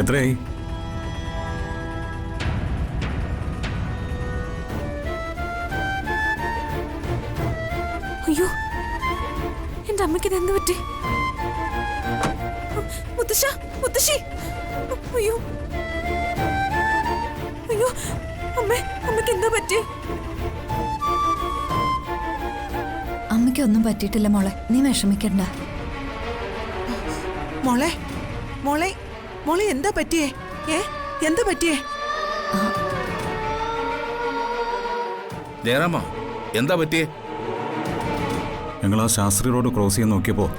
എത്രയായി? അയ്യോ, എന്റെ അമ്മയ്ക്ക് ഇത് എന്ത് പറ്റി? മുത്തശ്ശ, മുത്തശ്ശി, അയ്യോ അയ്യോ, അമ്മയ്ക്ക് എന്താ പറ്റി? അമ്മയ്ക്കൊന്നും പറ്റിയിട്ടില്ല മോളെ, നീ വിഷമിക്കണ്ട. മോളെ മോളെ മോളെ എന്താ പറ്റിയേ? എന്താ പറ്റിയേ? ജയറാമ, എന്താ പറ്റിയേ? ഞങ്ങൾ ആ ശാസ്ത്രി റോഡ് ക്രോസ് ചെയ്യാൻ നോക്കിയപ്പോൾ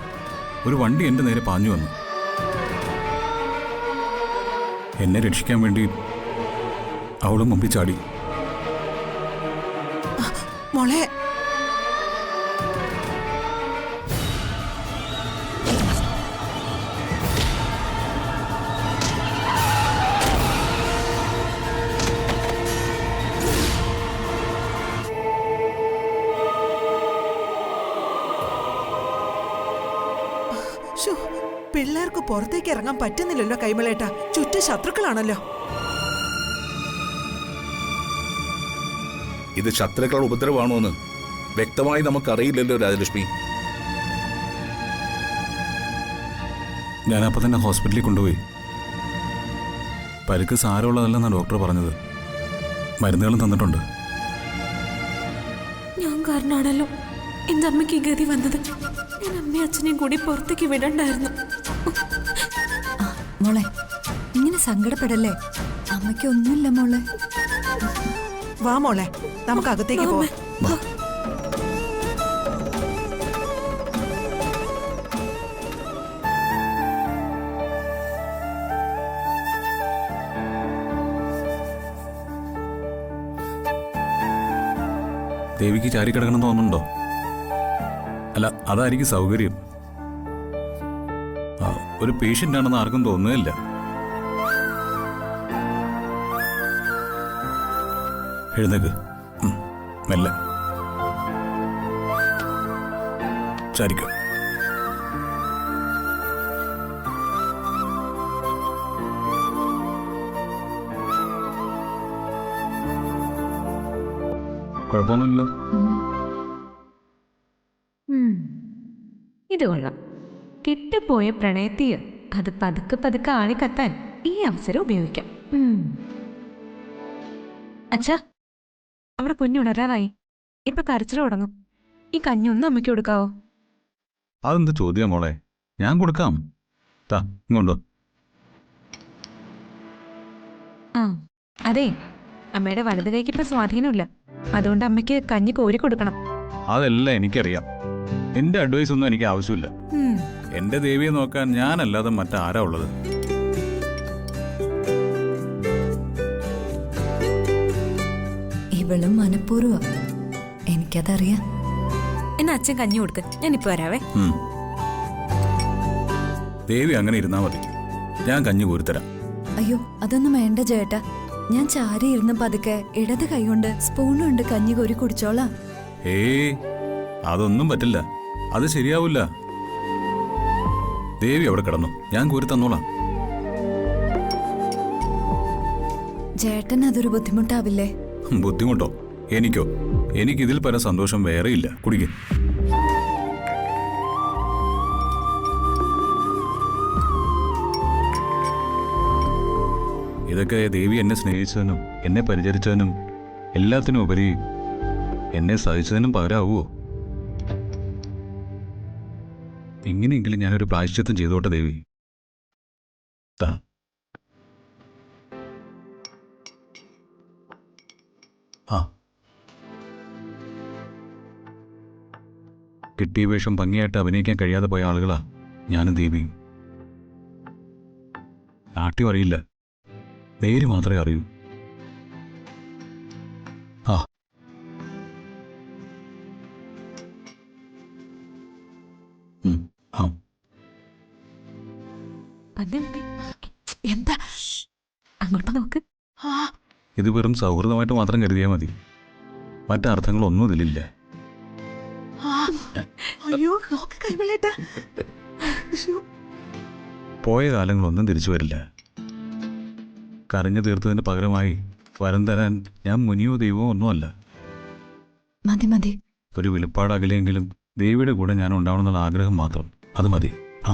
ഒരു വണ്ടി എൻ്റെ നേരെ പാഞ്ഞു വന്നു. എന്നെ രക്ഷിക്കാൻ വേണ്ടി അവളും മുമ്പിൽ ചാടി. മോളെ പിള്ളേർക്ക് പുറത്തേക്ക് ഇറങ്ങാൻ പറ്റുന്നില്ലല്ലോ കൈമളേട്ട, ചുറ്റും ശത്രുക്കളാണല്ലോ. ഇത് ശത്രുക്കളുടെ ഉപദ്രവമാണോ എന്ന് വ്യക്തമായി നമുക്കറിയില്ലല്ലോ രാജലക്ഷ്മി. ഞാനപ്പോൾ തന്നെ ഹോസ്പിറ്റലിൽ കൊണ്ടുപോയി. പരിക്ക് സാരമുള്ളതല്ലെന്നാണ് ഡോക്ടർ പറഞ്ഞത്. മരുന്നുകളും തന്നിട്ടുണ്ട്. ഞാൻ കാരണമാണല്ലോ എന്റെ അമ്മയ്ക്ക് ഈ ഗതി വന്നത്. ഞാൻ അമ്മയും അച്ഛനെയും കൂടി പുറത്തേക്ക് വിടണ്ടായിരുന്നു. മോളെ, ഇങ്ങനെ സങ്കടപ്പെടല്ലേ, അമ്മയ്ക്ക് ഒന്നുമില്ല മോളെ. വാ മോളെ, നമുക്ക് അകത്തേക്ക് പോവാം. ദേവിക്ക് ചാരിക്കിടക്കണം തോന്നുന്നുണ്ടോ? അല്ല, അതായിരിക്കും സൗകര്യം. ഒരു പേഷ്യൻ്റ് ആണെന്ന് ആർക്കും തോന്നുകയില്ല. എഴുന്നേക്ക്, മെല്ലെ ചാരിക്ക. കുഴപ്പമൊന്നുമില്ലല്ലോ. ഇത് കൊള്ളാം. കിട്ടിപ്പോയ പ്രണയത്തിയ അത് പതുക്കെ പതുക്കെ ആളിക്കത്താൻ ഈ അവസരം ഉപയോഗിക്കാം. അച്ഛാ, അവിടെ കുഞ്ഞുണരാറായി. ഇപ്പൊ കരച്ചിൽ തുടങ്ങും. ഈ കഞ്ഞൊന്നും അമ്മയ്ക്ക് കൊടുക്കാവോ? അതെന്ത് ചോദ്യം മോളെ, ഞാൻ കൊടുക്കാം. ഇങ്ങോട്ടോ. അതെ, അമ്മയുടെ വലത് കൈക്ക് ഇപ്പൊ സ്വാധീനമില്ല. അതുകൊണ്ട് അമ്മയ്ക്ക് കഞ്ഞി കോരി കൊടുക്കണം. അതെല്ലാം എനിക്കറിയാം. എന്റെ അഡ്വൈസ് ഒന്നും എനിക്ക് ആവശ്യമില്ല. എന്റെ ദേവിയെ നോക്കാൻ ഞാനല്ലാതെ മറ്റാരാ ഉള്ളത്? ഇവളും മനഃപൂർവ്വ, എനിക്കതറിയാം. എന്നാ അച്ഛൻ കഞ്ഞി കൊടുക്ക്, ഞാനിപ്പോ വരാവേ. ദേവി അങ്ങനെ ഇരുന്നാ മതി, ഞാൻ കഞ്ഞി കോരിത്തരാം. അയ്യോ, അതൊന്നും വേണ്ട ചേട്ടാ. ഞാൻ ചാരി ഇരുന്ന് പതുക്കെ ഇടത് കൈകൊണ്ട് സ്പൂണുണ്ട് കഞ്ഞി കോരി കുടിച്ചോളാം. അതൊന്നും പറ്റില്ല, അത് ശരിയാവില്ല. ദേവി അവിടെ കിടന്നു, ഞാൻ കോരി തന്നോളാം. ചേട്ടൻ അതൊരു ബുദ്ധിമുട്ടാവില്ലേ? ബുദ്ധിമുട്ടോ? എനിക്കോ? എനിക്കിതിൽ പരം സന്തോഷം വേറെയില്ല. കുടിക്ക്. ഇതൊക്കെ ദേവി എന്നെ സ്നേഹിച്ചതിനും എന്നെ പരിചരിച്ചതിനും എല്ലാത്തിനും ഉപരി എന്നെ സഹിച്ചതിനും പകരാവോ? ഇങ്ങനെയെങ്കിലും ഞാനൊരു പ്രായശ്ചിത്തം ചെയ്തോട്ടെ ദേവി. കിട്ടിയ വേഷം ഭംഗിയായിട്ട് അഭിനയിക്കാൻ കഴിയാതെ പോയ ആളുകളാ ഞാനും ദേവിയും. നാട്യം അറിയില്ല, നേര് മാത്രമേ അറിയൂ. എന്താ അങ്ങോട്ട് നോക്ക്. ഇത് വെറും സൗഹൃദമായിട്ട് മാത്രം കരുതിയാൽ മതി, മറ്റർത്ഥങ്ങളൊന്നും ഇതിലില്ല. പോയ കാലങ്ങളൊന്നും തിരിച്ചു വരില്ല. കരഞ്ഞു തീർത്തതിന് പകരമായി വരം തരാൻ ഞാൻ മുനിയോ ദൈവമോ ഒന്നുമല്ല. മതി മതി. ഒരു വെളിപ്പാട് അകലെയെങ്കിലും ദേവിയുടെ കൂടെ ഞാൻ ഉണ്ടാവണമെന്നുള്ള ആഗ്രഹം മാത്രം, അത് മതി. ആ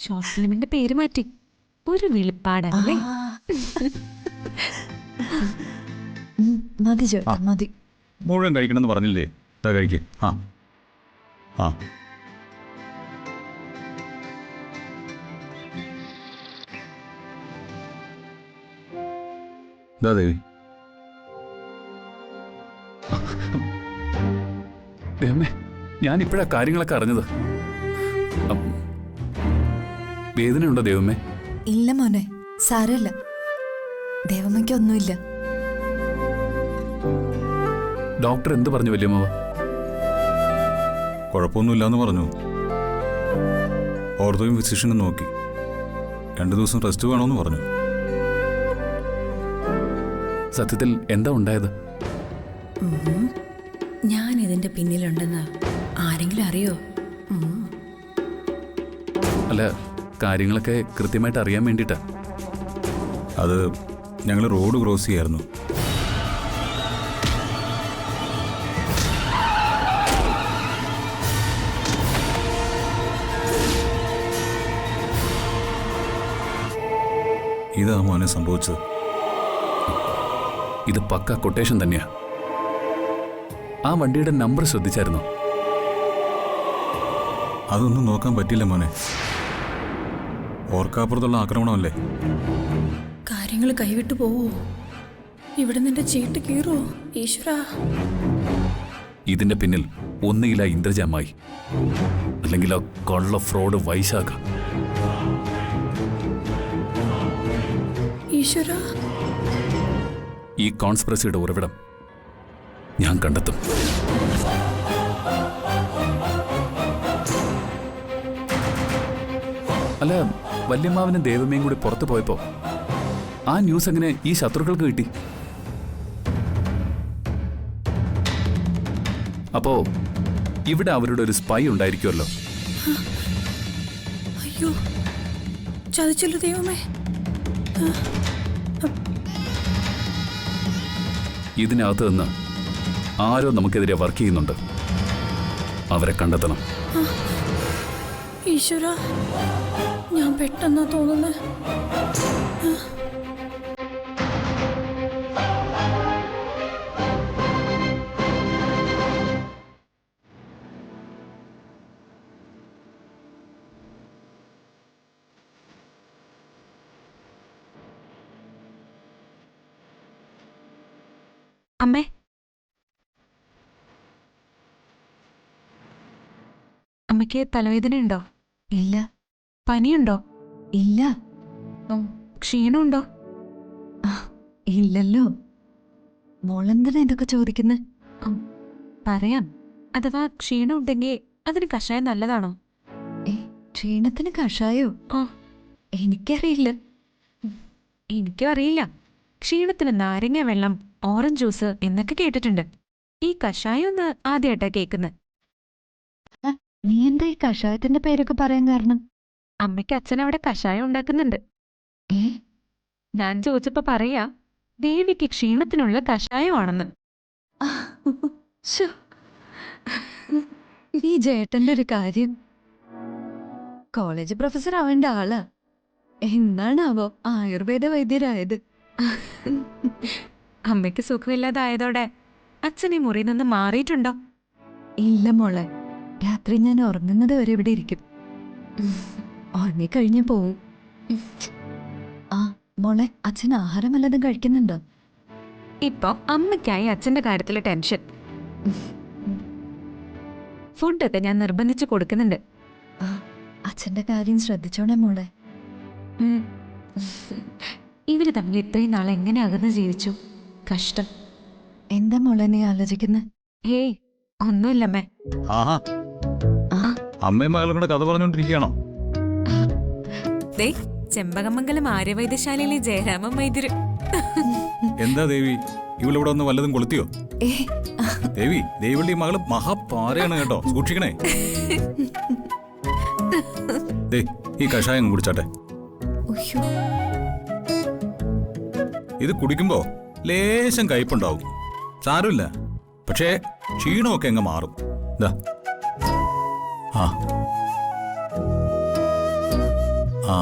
ഷോർട്ട് ഫിലിമിന്റെ പേര് മാറ്റി ഒരു വെളിപ്പാടല്ലേ? മതി ചേട്ടാ മതി. മുഴുവൻ കഴിക്കണമെന്ന് പറഞ്ഞില്ലേ? ഇതാ കഴിക്കേ. ആ ആ ഇതാ ദേവി. ദൈവമേ, ഞാൻ ഇപ്പോഴാ കാര്യങ്ങളൊക്കെ അറിഞ്ഞത്. വേദനയുണ്ടോ ദൈവമേ? ഇല്ല മോനെ, സാരല്ല. ദേവമ്മയ്ക്കൊന്നുമില്ല. ഡോക്ടർ എന്ത് പറഞ്ഞു വല്യമ്മ? കുഴപ്പമൊന്നുമില്ലാന്ന് പറഞ്ഞു. ഓർത്തോയും ഫിസിഷ്യനും നോക്കി 2 ദിവസം റെസ്റ്റ് വേണമെന്ന് പറഞ്ഞു. സത്യത്തിൽ എന്താ ഉണ്ടായത്? ഞാൻ ഇതിന്റെ പിന്നിലുണ്ടെന്ന് ആരെങ്കിലും അറിയോ? അല്ല, കാര്യങ്ങളൊക്കെ കൃത്യമായിട്ട് അറിയാൻ വേണ്ടിയിട്ടാ. അത് ഞങ്ങൾ റോഡ് ക്രോസ് ചെയ്യായിരുന്നു. ഇതാ മോനെ സംഭവിച്ചത്. ഇത് പക്ക കൊട്ടേഷൻ തന്നെയാ. ആ വണ്ടിയുടെ നമ്പർ ശ്രദ്ധിച്ചായിരുന്നോ? അതൊന്നും നോക്കാൻ പറ്റില്ല മോനെ. ഓർക്കാപ്പുറത്തുള്ള ആക്രമണമല്ലേ? കാര്യങ്ങൾ കൈവിട്ടു പോവോ? ഇവിടെ നിന്റെ ചീട്ട് കീറോ ഈശ്വരാ? ഇതിന്റെ പിന്നിൽ ഒന്നുകിൽ ആ ഇന്ദ്രജ അമ്മായി, അല്ലെങ്കിൽ ആ കൊള്ള ഫ്രോഡ് വൈശാഖ. ഈശ്വരാ, ഈ കോൺസ്പിറസിയുടെ ഉറവിടം ഞാൻ കണ്ടെത്തും. അല്ല, വല്യമ്മാവനും ദേവമ്മയും കൂടി പുറത്തു പോയപ്പോ ആ ന്യൂസ് എങ്ങനെ ഈ ശത്രുക്കൾക്ക് കിട്ടി? അപ്പോ ഇവിടെ അവരുടെ ഒരു സ്പൈ ഉണ്ടായിരിക്കുമല്ലോ. അയ്യോ, ചതിച്ചല്ലോ ദൈവമേ. ഇതിനകത്ത് നിന്ന് ആരോ നമുക്കെതിരെ വർക്ക് ചെയ്യുന്നുണ്ട്. അവരെ കണ്ടെത്തണം. ഈശ്വരാ, ഞാൻ പെട്ടെന്നാ തോന്നുന്നത്. അമ്മേ, അമ്മയ്ക്ക് തലവേദനയുണ്ടോ? ഇല്ല. പനിയുണ്ടോ? ഇല്ല. ക്ഷീണമുണ്ടോ? ഇല്ലല്ലോ. മോളെന്തിനാ ഇതൊക്കെ ചോദിക്കുന്നത്? പറയാം. അഥവാ ക്ഷീണം ഉണ്ടെങ്കിൽ അതിന് കഷായം നല്ലതാണോ? ക്ഷീണത്തിന് കഷായോ? എനിക്കറിയില്ല. എനിക്കും അറിയില്ല. ക്ഷീണത്തിന് നാരങ്ങ വെള്ളം, ഓറഞ്ച് ജ്യൂസ് എന്നൊക്കെ കേട്ടിട്ടുണ്ട്. ഈ കഷായം ഒന്ന് ആദ്യമായിട്ടാ കേൾക്കുന്നത്. നീ എന്താ ഈ കഷായത്തിന്റെ പേരൊക്കെ പറയാൻ കാരണം? അമ്മയ്ക്ക് അച്ഛൻ അവിടെ കഷായം ഉണ്ടാക്കുന്നുണ്ട്. ഞാൻ ചോദിച്ചപ്പോ പറയാ ദേവിക്ക് ക്ഷീണത്തിനുള്ള കഷായമാണെന്ന്. ഈ ജേട്ടന്റെ ഒരു കാര്യം. കോളേജ് പ്രൊഫസർ ആവേണ്ട ആളാ. എന്നാണാവോ ആയുർവേദ വൈദ്യരായത്? അമ്മയ്ക്ക് സുഖമില്ലാതായതോടെ അച്ഛൻ ഈ മുറിയിൽ നിന്ന് മാറിയിട്ടുണ്ടോ? ഇല്ല മോളെ, രാത്രി ഞാൻ ഉറങ്ങുന്നത് വരെ ഇവിടെ ഇരിക്കും. ഉറങ്ങിക്കഴിഞ്ഞ് പോവും. ആ മോളെ, അച്ഛൻ ആഹാരം വല്ലതും കഴിക്കുന്നുണ്ടോ? ഇപ്പൊ അമ്മയ്ക്കായി അച്ഛന്റെ കാര്യത്തില് ടെൻഷൻ. ഫുഡൊക്കെ ഞാൻ നിർബന്ധിച്ച് കൊടുക്കുന്നുണ്ട്. അച്ഛന്റെ കാര്യം ശ്രദ്ധിച്ചോണേ മോളെ. ഇവര് തമ്മിൽ ഇത്രയും നാൾ എങ്ങനെ അകന്ന് ജീവിച്ചു? കഷ്ടം. എന്താ മോളെ നീ ആലോചിക്കുന്നത്? ഹേയ്, ഒന്നുമില്ലമ്മേ. ആഹാ, അമ്മയും മകളും കൂടെ കഥ പറഞ്ഞോണ്ടിരിക്കുകയാണോ? ചെമ്പകമംഗലം ആര്യവൈദ്യശാലയിലെ ജയരാമൻ വൈദ്യര്. എന്താ ദേവി, ഇവളിവിടെ ഒന്ന് വല്ലതും കൊളുത്തിയോ? ദേവി ദേവിയുടെ ഈ മകള് മഹാപാരയാണ് കേട്ടോ, സൂക്ഷിക്കണേ. ദേ ഈ കഷായം കുടിച്ചാട്ടെ. ഉയ്യോ. ഇത് കുടിക്കുമ്പോ ലേശം കയ്പുണ്ടാവും, സാരമില്ല. പക്ഷേ ക്ഷീണമൊക്കെ അങ്ങ് മാറും. ദാ. ആ ആ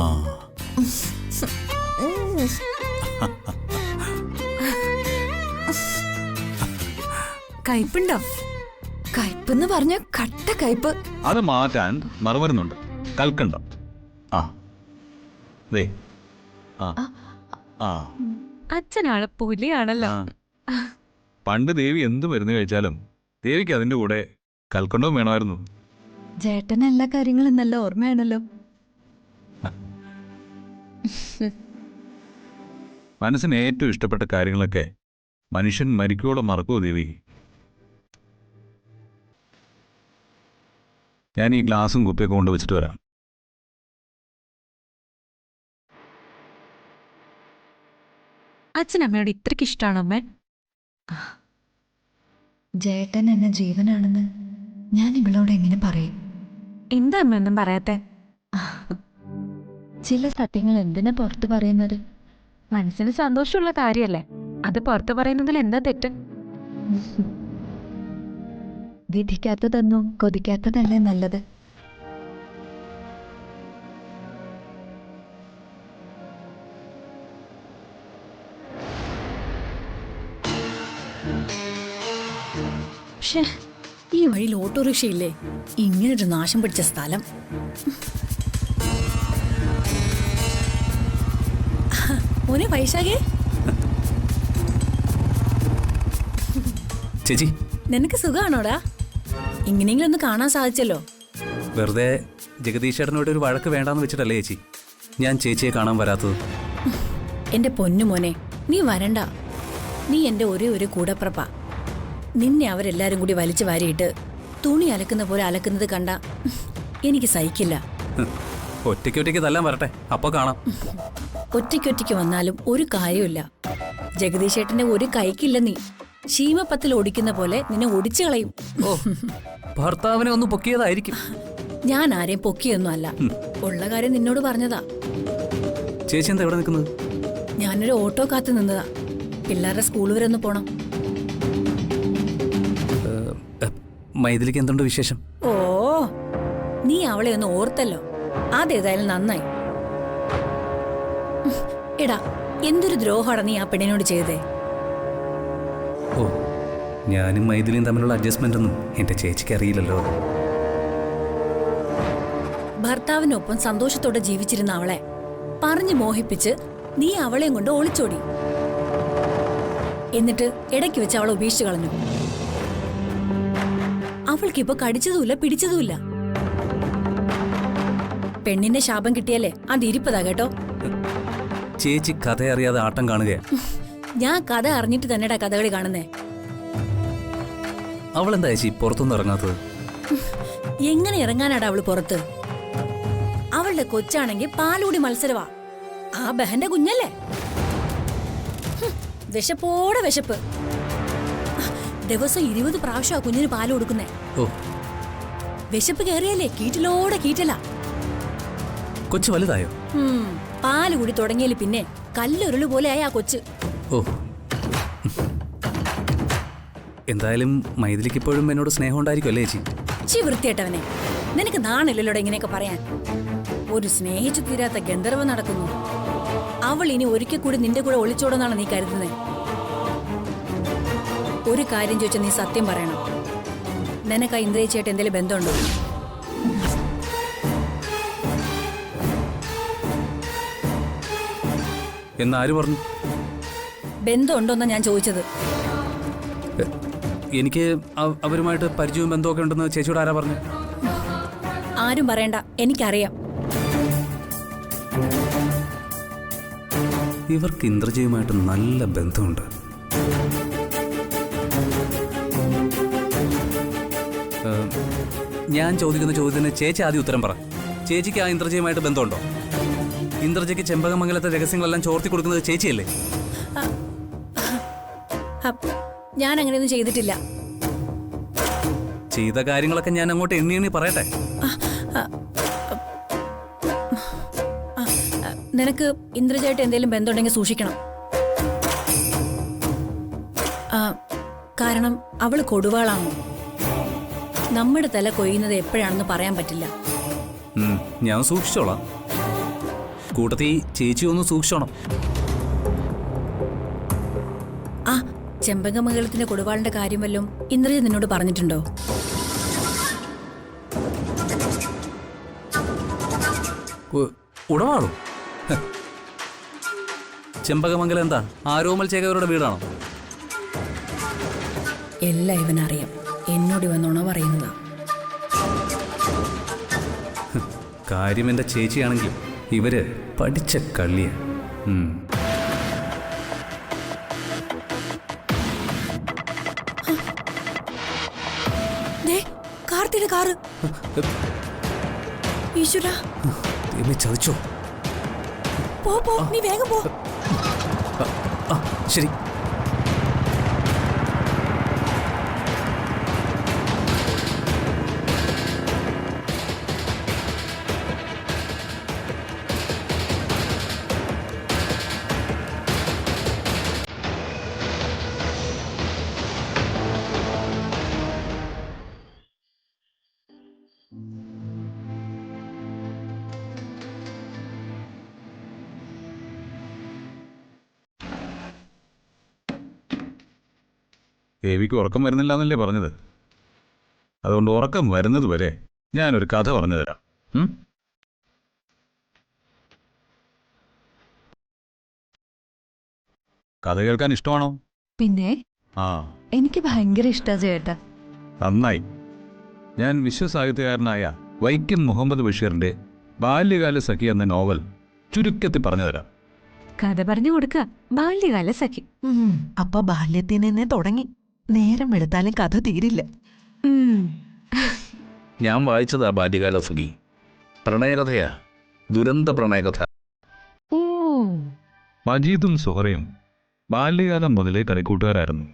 കയ്പുണ്ടോ? കയ്പെന്ന് പറഞ്ഞ കട്ട കയ്പ്. അത് മാറ്റാൻ മറുമരുന്നുണ്ട്, കൽക്കണ്ടം. ആ ദേ. ആ ആ അച്ഛനാള് പുലിയാണല്ലോ. ആ. പണ്ട് ദേവി എന്ത് മരുന്ന് കഴിച്ചാലും ദേവിക്ക് അതിന്റെ കൂടെ കൽക്കണ്ടവും വേണമായിരുന്നു. ചേട്ടന് എല്ലാ കാര്യങ്ങളും നല്ല ഓർമ്മയാണല്ലോ. മനസ്സിന് ഏറ്റവും ഇഷ്ടപ്പെട്ട കാര്യങ്ങളൊക്കെ മനുഷ്യൻ മരിക്കോളം മറക്കുമോ ദേവി? ഞാൻ ഈ ഗ്ലാസും കുപ്പിയൊക്കെ കൊണ്ട് വെച്ചിട്ട് വരാം. അച്ഛനമ്മയോട് ഇത്രയ്ക്ക് ഇഷ്ടമാണോ അമ്മേ? ജേട്ടൻ എന്നെ ജീവനാണെന്ന് ഞാൻ ഇവളോട് എങ്ങനെ പറയും? എന്താ അമ്മ ഒന്നും പറയാത്തെ? ചില സത്യങ്ങൾ എന്തിനാ പുറത്തു പറയുന്നത്? മനസ്സിന് സന്തോഷമുള്ള കാര്യല്ലേ, അത് പുറത്തു പറയുന്നതിൽ എന്താ തെറ്റ്? വിധിക്കാത്തതൊന്നും കൊതിക്കാത്തതല്ലേ നല്ലത്. പക്ഷേ ഈ വഴിയിൽ ഓട്ടോറിക്ഷയില്ലേ? ഇങ്ങനൊരു നാശം പിടിച്ച സ്ഥലം. മോനെ വൈശാഖേ, ചേച്ചി നിനക്ക് സുഖമാണോടാ? ഇങ്ങനെയെങ്കിലും ഒന്ന് കാണാൻ സാധിച്ചല്ലോ. വെറുതെ ജഗദീഷ് ചേട്ടനോട് ഒരു വഴക്ക് വേണ്ടാന്ന് വെച്ചിട്ടല്ലേ ചേച്ചി ഞാൻ ചേച്ചിയെ കാണാൻ വരാത്തത്? എന്റെ പൊന്നു മോനെ, നീ വരണ്ട. നീ എന്റെ ഒരേ ഒരു കൂടപ്പിറപ്പ. നിന്നെ അവരെല്ലാരും കൂടി വലിച്ചു വാരിയിട്ട് തുണി അലക്കുന്ന പോലെ അലക്കുന്നത് കണ്ട എനിക്ക് സഹിക്കില്ല. ഒറ്റയ്ക്ക് തല്ലാൻ വരട്ടെ, അപ്പൊ കാണാം. ഒറ്റയ്ക്കൊറ്റയ്ക്ക് വന്നാലും ഒരു കാര്യമില്ല. ജഗദീഷ് ചേട്ടന്റെ ഒരു കൈക്കില്ല. നീ ശീമപ്പത്തിൽ ഓടിക്കുന്ന പോലെ നിന്നെ ഒടിച്ചു കളയും. ഓ, ഭർത്താവിനെ ഒന്ന് പൊക്കിയതായിരിക്കും. ഞാൻ ആരെയും പൊക്കിയൊന്നും അല്ല, ഉള്ള കാര്യം നിന്നോട് പറഞ്ഞതാ. ചേച്ചി എന്താ എവിടെ നിൽക്കുന്നത്? ഞാനൊരു ഓട്ടോ കാത്തു നിന്നതാ. പിള്ളേരുടെ സ്കൂൾ വരെ ഒന്ന് പോണം. മൈഥിലിക്ക് എന്തുണ്ട് വിശേഷം? ഓ, നീ അവളെ ഒന്ന് ഓർത്തല്ലോ, അതേതായാലും നന്നായി. എടാ, എന്തൊരു ദ്രോഹമാണ് നീ ആ പെണ്ണിനോട് ചെയ്തേ. ഓ, ഞാനും മൈഥിലിയും തമ്മിലുള്ള അഡ്ജസ്റ്റ്മെന്റ് ഒന്നും എന്റെ ചേച്ചിക്ക് അറിയില്ലല്ലോ. ഭർത്താവിനൊപ്പം സന്തോഷത്തോടെ ജീവിച്ചിരുന്ന അവളെ പറഞ്ഞു മോഹിപ്പിച്ച് നീ അവളെയും കൊണ്ട് ഒളിച്ചോടി. എന്നിട്ട് ഇടയ്ക്ക് വെച്ച് അവളെ ഉപേക്ഷിച്ചു കളഞ്ഞു. അവൾക്കിപ്പോ കടിച്ചതുമില്ല പിടിച്ചതുമില്ല. പെണ്ണിന്റെ ശാപം കിട്ടിയാലേ അത് ഇരിപ്പതാ കേട്ടോ. ചേച്ചി കഥ അറിയാതെ ആട്ടം കാണുകയാ. ഞാൻ കഥ അറിഞ്ഞിട്ട് തന്നെടാ കഥകളി കാണുന്നേ. അവളെന്താ ചേച്ചി പുറത്തൊന്നും ഇറങ്ങാത്തത്? എങ്ങനെ ഇറങ്ങാനാടാ അവള് പുറത്ത്? അവളുടെ കൊച്ചാണെങ്കിൽ പാലുകൂടി മത്സരവാ. ആ ബഹന്റെ കുഞ്ഞല്ലേ, വിശപ്പോടെ വിശപ്പ്. ദിവസം 20 പ്രാവശ്യം ആ കുഞ്ഞിന് പാല് കൊടുക്കുന്നേ. ഓ, വിശപ്പ് കയറിയല്ലേ കീറ്റിലോടെ കീറ്റല. കൊച്ചു വലുതായോ? പാല് കൂടി തുടങ്ങിയാല് പിന്നെ കല്ലുരുള് പോലെയായി ആ കൊച്ച്. ഓ, എന്തായാലും മൈഥിലിക്ക് ഇപ്പോഴും എന്നോട് സ്നേഹം ഉണ്ടായിരിക്കും അല്ലേ ചേച്ചി? ചി വൃത്തിയേട്ടവനെ, നിനക്ക് നാണില്ലല്ലോടെ ഇങ്ങനെയൊക്കെ പറയാൻ. ഒരു സ്നേഹിച്ചു തീരാത്ത ഗന്ധർവം നടക്കുന്നു. അവൾ ഇനി ഒരിക്കൽ കൂടി നിന്റെ കൂടെ ഒളിച്ചോടെന്നാണ് നീ കരുതുന്നത്. ഒരു കാര്യം ചോദിച്ചാൽ നീ സത്യം പറയണം. നിനക്ക് ആ ഇന്ദ്രയിച്ചായിട്ട് എന്തെങ്കിലും ബന്ധമുണ്ടോ? എന്നാര് പറഞ്ഞു? ബന്ധമുണ്ടോന്നാ ഞാൻ ചോദിച്ചത്. എനിക്ക് അവരുമായിട്ട് പരിചയവും ബന്ധമൊക്കെ ഉണ്ടെന്ന് ചേച്ചിയോട് ആരാ പറഞ്ഞു? ആരും പറയണ്ട, എനിക്കറിയാം. ഇവർക്ക് ഇന്ദ്രജയുമായിട്ട് നല്ല ബന്ധമുണ്ട്. ഞാൻ ചോദിക്കുന്ന ചോദ്യത്തിന് ചേച്ചി ആദ്യം ഉത്തരം പറ. ചേച്ചിക്ക് ആ ഇന്ദ്രജയുമായിട്ട് ബന്ധമുണ്ടോ? ഇന്ദ്രജയ്ക്ക് ചെമ്പകമംഗലത്തെ രഹസ്യങ്ങളെല്ലാം ചോർത്തി കൊടുക്കുന്നത് ചേച്ചിയല്ലേ? ഞാൻ അങ്ങനെയൊന്നും ചെയ്തിട്ടില്ല. ചെയ്ത കാര്യങ്ങളൊക്കെ ഞാൻ അങ്ങോട്ട് എണ്ണി എണ്ണി പറയട്ടെ. നിനക്ക് ഇന്ദ്രജയായിട്ട് എന്തെങ്കിലും ബന്ധമുണ്ടെങ്കിൽ സൂക്ഷിക്കണം. കാരണം അവള് കൊടുവാളാണ്. നമ്മുടെ തല കൊയ്യുന്നത് എപ്പോഴാണെന്ന് പറയാൻ പറ്റില്ല. ഞാൻ സൂക്ഷിച്ചോളാം. കൂട്ടത്തിൽ ചേച്ചി ഒന്ന് സൂക്ഷിച്ചോണം. ആ ചെമ്പകമംഗലത്തിന്റെ കൊടുവാളിന്റെ കാര്യം വല്ലതും ഇന്ദ്രജ നിന്നോട് പറഞ്ഞിട്ടുണ്ടോ? ഉടവാളോ? ചെമ്പകമംഗലം എന്താ ആരോമൽ ചേകവരുടെ വീടാണോ? എല്ലാം ഇവനറിയാം. എന്നോട് ഇവ നുണ പറയുന്നതാ. കാര്യം എന്റെ ചേച്ചിയാണെങ്കിൽ ഇവര് പഠിച്ച കള്ളിയ. കാർത്തിയുടെ കാറ്. ഈശ്വര, ചതിച്ചോ? പോ, നീ വേഗം പോ. ശരി. ദേവിക്ക് ഉറക്കം വരുന്നില്ല എന്നല്ലേ പറഞ്ഞത്? അതുകൊണ്ട് ഉറക്കം വരുന്നത് വരെ ഞാനൊരു കഥ പറഞ്ഞു തരാം. കഥ കേൾക്കാൻ ഇഷ്ടമാണോ? പിന്നെ ആ, എനിക്ക് ഭയങ്കര ഇഷ്ടാ ചേട്ടാ. നന്നായി. ഞാൻ വിശ്വസാഹിത്യകാരനായ വൈക്കം മുഹമ്മദ് ബഷീറിന്റെ ബാല്യകാല സഖി എന്ന നോവൽ ചുരുക്കത്തിൽ പറഞ്ഞു തരാം. കഥ പറഞ്ഞു കൊടുക്ക. ബാല്യകാല സഖി. അപ്പൊ ബാല്യത്തിൽ നിന്നേ തുടങ്ങി. നേരം വെളുത്താലും കഥ തീരില്ല. ഞാൻ വായിച്ചതാ ബാല്യകാല സഖി. പ്രണയകഥയാ, ദുരന്ത പ്രണയകഥ. ഓ, മജീദും സുഹറയും ബാല്യകാലം മുതലേ കളിക്കൂട്ടുകാരായിരുന്നു.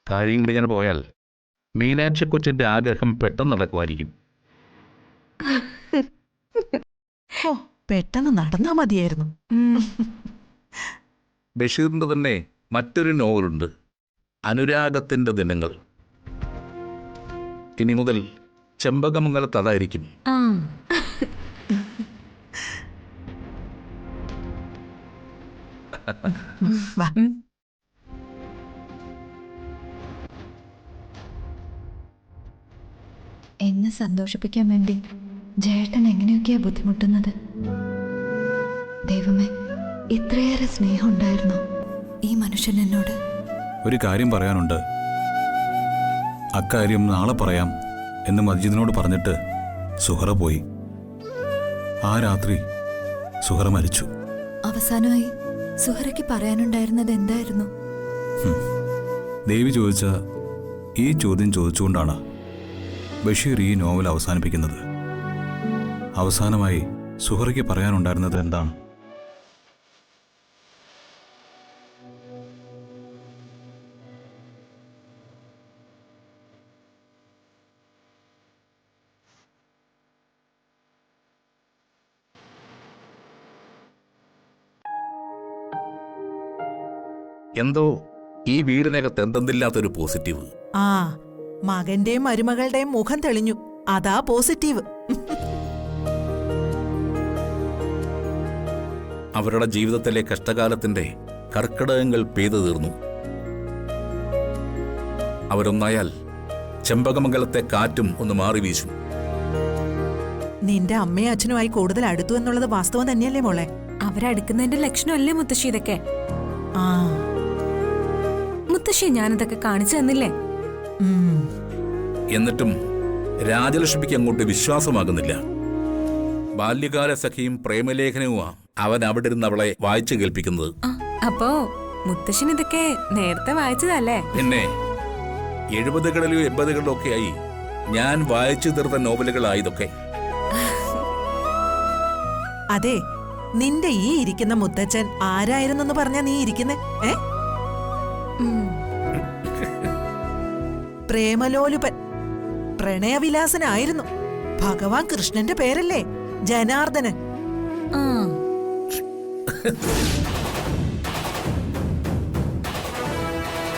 കാര്യങ്ങൾ ഇങ്ങനെ പോയാൽ മീനാക്ഷി കൊച്ചിന്റെ ആഗ്രഹം പെട്ടെന്ന് നടക്കുമായിരിക്കും. ഓ, പെട്ടെന്ന് നടന്നാ മതിയായിരുന്നു. ബഷീറിന്റെ തന്നെ മറ്റൊരു നോവലുണ്ട്, അനുരാഗത്തിന്റെ ദിനങ്ങൾ. ഇനി മുതൽ ചെമ്പകമംഗലത്ത് അതായിരിക്കും. ആ, വാ. എന്നെ സന്തോഷിപ്പിക്കാൻ വേണ്ടി ജേട്ടൻ എങ്ങനെയൊക്കെയാ ബുദ്ധിമുട്ടുന്നത്. ദൈവമേ, ഇത്രയേറെ സ്നേഹം ഉണ്ടായിരുന്നോ ഈ മനുഷ്യൻ എന്നോട്? ഒരു കാര്യം പറയാനുണ്ട്. അക്കാര്യം നാളെ പറയാം എന്ന് മജീദിനോട് പറഞ്ഞിട്ട് സുഹറ പോയി. ആ രാത്രി സുഹറ മരിച്ചു. അവസാനമായി സുഹറയ്ക്ക് പറയാനുണ്ടായിരുന്നത് എന്തായിരുന്നു? ദേവി ചോദിച്ച ഈ ചോദ്യം ചോദിച്ചുകൊണ്ടാണ് ബഷീർ ഈ നോവൽ അവസാനിപ്പിക്കുന്നത്. അവസാനമായി സുഹറയ്ക്ക് പറയാനുണ്ടായിരുന്നത് എന്താണ്? എന്തോ ഈ വീടിനകത്ത് എന്തെന്നില്ലാത്തൊരു പോസിറ്റീവ്. ആ, മകന്റെയും മരുമകളുടെയും മുഖം തെളിഞ്ഞു. അതാ പോസിറ്റീവ്. അവരുടെ ജീവിതത്തിലെ കഷ്ടകാലത്തിന്റെ കർക്കിടകങ്ങൾ പെയ്തു തീർന്നു. അവരൊന്നായാൽ ചെമ്പകമംഗലത്തെ കാറ്റും ഒന്ന് മാറി വീശും. നിന്റെ അമ്മയും അച്ഛനുമായി കൂടുതൽ അടുത്തു എന്നുള്ളത് വാസ്തവം തന്നെയല്ലേ മോളെ? അവരടുക്കുന്നതിന്റെ ലക്ഷണമല്ലേ മുത്തശ്ശി ഇതൊക്കെ? ആ, മുത്തശ്ശി ഞാനിതൊക്കെ കാണിച്ചു തന്നില്ലേ? എന്നിട്ടും രാജലക്ഷ്മിക്ക് അങ്ങോട്ട് വിശ്വാസമാകുന്നില്ല. ബാല്യകാല സഖിയും പ്രേമലേഖനവുമാ അവൻ അവിടെ ഇരുന്ന് അവളെ വായിച്ചു കേൾപ്പിക്കുന്നത്. അപ്പോ മുത്തശ്ശൻ ഇതൊക്കെ നേരത്തെ വായിച്ചതല്ലേ? പിന്നെ 70കളിലും 80കളിലും ഒക്കെ ആയി ഞാൻ വായിച്ചു തീർത്ത നോവലുകളായതൊക്കെ. അതെ, നിന്റെ ഈ ഇരിക്കുന്ന മുത്തച്ഛൻ ആരായിരുന്നെന്ന് പറഞ്ഞാ നീ ഇരിക്കുന്നേ? പ്രേമലോലുപൻ, പ്രണയവിലാസനായിരുന്നു. ഭഗവാൻ കൃഷ്ണന്റെ പേരല്ലേ ജനാർദ്ദനൻ.